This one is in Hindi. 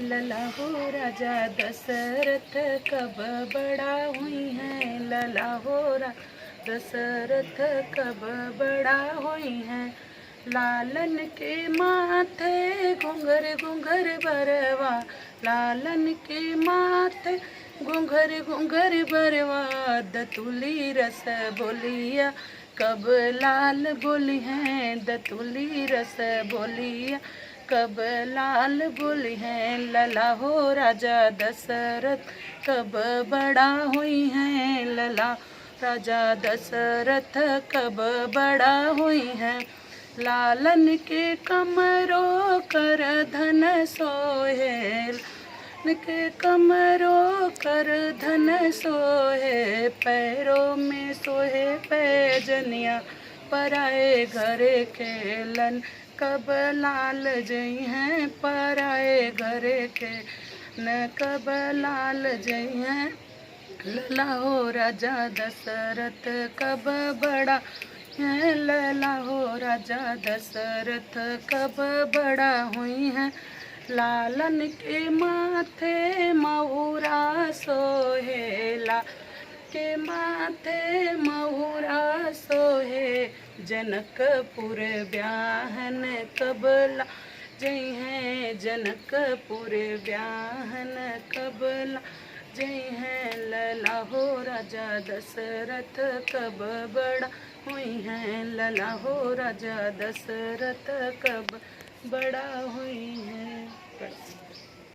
लला हो राजा दशरथ कब बड़ा हुई है। लला हो राजा दशरथ कब बड़ा हुई है। लालन के माथे घुंघर घुंघर बरवा, लालन के माथे घुंघर घुंघर बरवा। दतुली रस बोलिया कब लाल बोली है। दतुली रस बोलिया कब लाल बोली है। लला हो राजा दशरथ कब बड़ा हुई है। लला राजा दशरथ कब बड़ा हुई है। लालन के कमरों कर धन सोहे, के कमरों कर धन सोहे। पैरों में सोहे पैजनिया, पराए घरे खेलन कब लाल जई हैं। पराए घरे के न कब लाल जई हैं। लला हो राजा दशरथ कब बड़ा है। लला हो राजा दशरथ कब बड़ा हुई है। लालन के माथे महुरा सोहेला, के माथे महुरा सोहे। जनकपुर ब्याहन कबला जई हैं। जनकपुर ब्याहन कबला जई हैं। लला हो राजा दशरथ कब बड़ा हुई हैं। लला हो राजा दशरथ कब बड़ा हुई हैं।